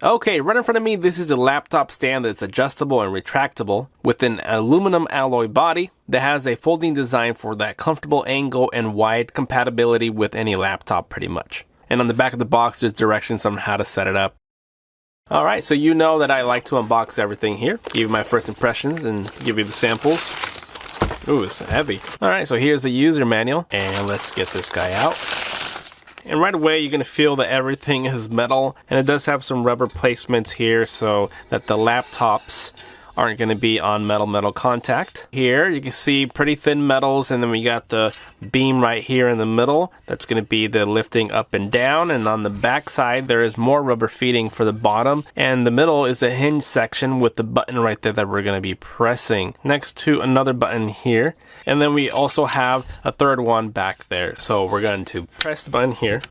Okay, right in front of me, this is the laptop stand that's adjustable and retractable with an aluminum alloy body that has a folding design for that comfortable angle and wide compatibility with any laptop pretty much. And on the back of the box, there's directions on how to set it up. Alright, so you know that I like to unbox everything here, give you my first impressions and give you the samples. Ooh, it's heavy. Alright, so here's the user manual, and let's get this guy out. And right away you're going to feel that everything is metal, and it does have some rubber placements here so that the laptops aren't going to be on metal contact. Here you can see pretty thin metals, and then we got the beam right here in the middle. That's going to be the lifting up and down, and on the back side there is more rubber feeding for the bottom, and the middle is a hinge section with the button right there that we're going to be pressing next to another button here. And then we also have a third one back there, so we're going to press the button here,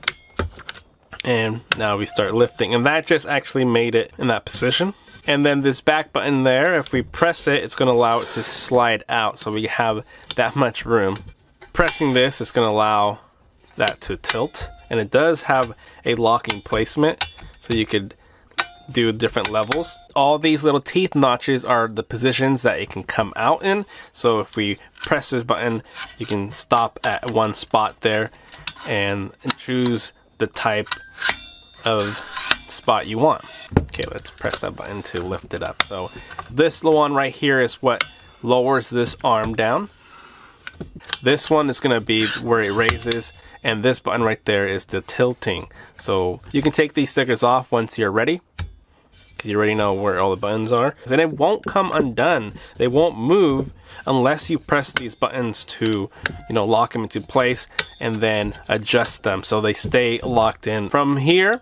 and now we start lifting, and that just actually made it in that position. And then this back button there, if we press it, it's going to allow it to slide out, so we have that much room. Pressing this is going to allow that to tilt, and it does have a locking placement, so you could do different levels. All these little teeth notches are the positions that it can come out in, so if we press this button, you can stop at one spot there and choose the type of spot you want. Okay, let's press that button to lift it up. So this one right here is what lowers this arm down. This one is going to be where it raises, and this button right there is the tilting. So you can take these stickers off once you're ready, because you already know where all the buttons are. And it won't come undone. They won't move unless you press these buttons to, lock them into place and then adjust them so they stay locked in. From here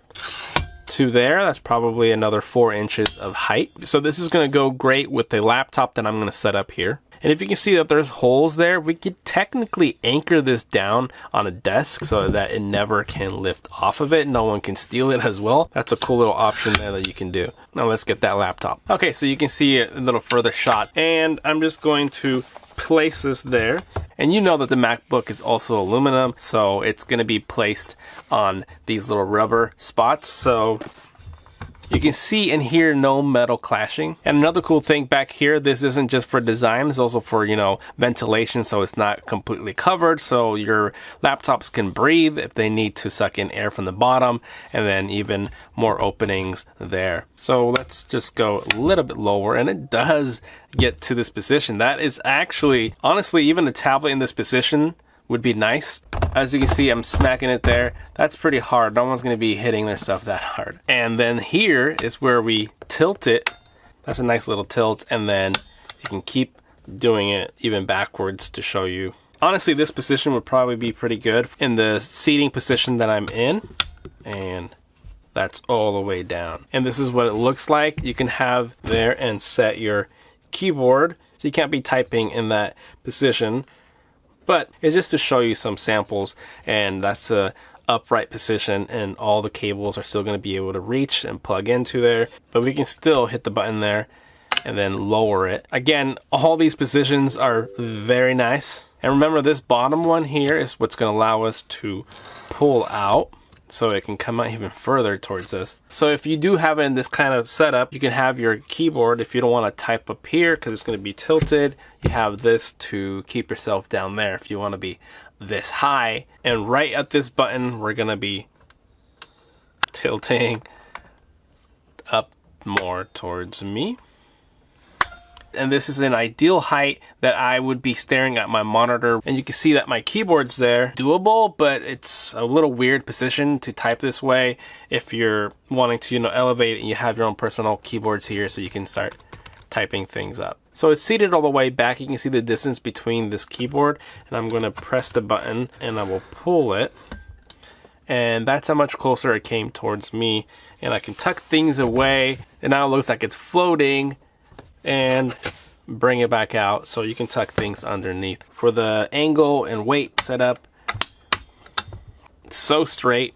to there, that's probably another 4 inches of height. So this is going to go great with the laptop that I'm going to set up here. And if you can see that there's holes there, we could technically anchor this down on a desk so that it never can lift off of it. No one can steal it as well. That's a cool little option there that you can do. Now let's get that laptop. Okay, so you can see a little further shot, and I'm just going to place this there. And you know that the MacBook is also aluminum, so it's going to be placed on these little rubber spots, so you can see and hear no metal clashing. And another cool thing back here, this isn't just for design, it's also for, ventilation, so it's not completely covered, so your laptops can breathe if they need to suck in air from the bottom, and then even more openings there. So let's just go a little bit lower, and it does get to this position. That is actually, honestly, even a tablet in this position would be nice. As you can see, I'm smacking it there. That's pretty hard. No one's going to be hitting their stuff that hard. And then here is where we tilt it. That's a nice little tilt, and then you can keep doing it even backwards to show you. Honestly, this position would probably be pretty good in the seating position that I'm in, and that's all the way down. And this is what it looks like. You can have there and set your keyboard, so you can't be typing in that position. But it's just to show you some samples, and that's a upright position, and all the cables are still going to be able to reach and plug into there. But we can still hit the button there and then lower it. Again, all these positions are very nice. And remember, this bottom one here is what's going to allow us to pull out, so it can come out even further towards us. So if you do have it in this kind of setup, you can have your keyboard, if you don't want to type up here because it's going to be tilted, you have this to keep yourself down there if you want to be this high. And right at this button, we're going to be tilting up more towards me. And this is an ideal height that I would be staring at my monitor. And you can see that my keyboard's there. Doable, but it's a little weird position to type this way if you're wanting to, elevate and you have your own personal keyboards here so you can start typing things up. So it's seated all the way back. You can see the distance between this keyboard, and I'm going to press the button and I will pull it. And that's how much closer it came towards me. And I can tuck things away, and now it looks like it's floating, and bring it back out so you can tuck things underneath. For the angle and weight setup, it's so straight.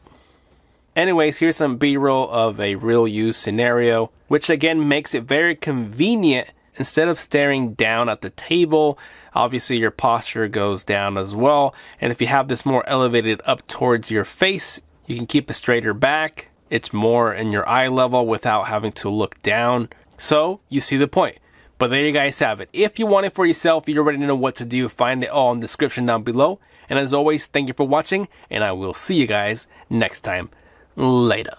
Anyways, here's some B-roll of a real use scenario, which again makes it very convenient. Instead of staring down at the table, obviously your posture goes down as well. And if you have this more elevated up towards your face, you can keep a straighter back. It's more in your eye level without having to look down. So you see the point. But there you guys have it. If you want it for yourself, you already know what to do. Find it all in the description down below. And as always, thank you for watching, and I will see you guys next time. Later.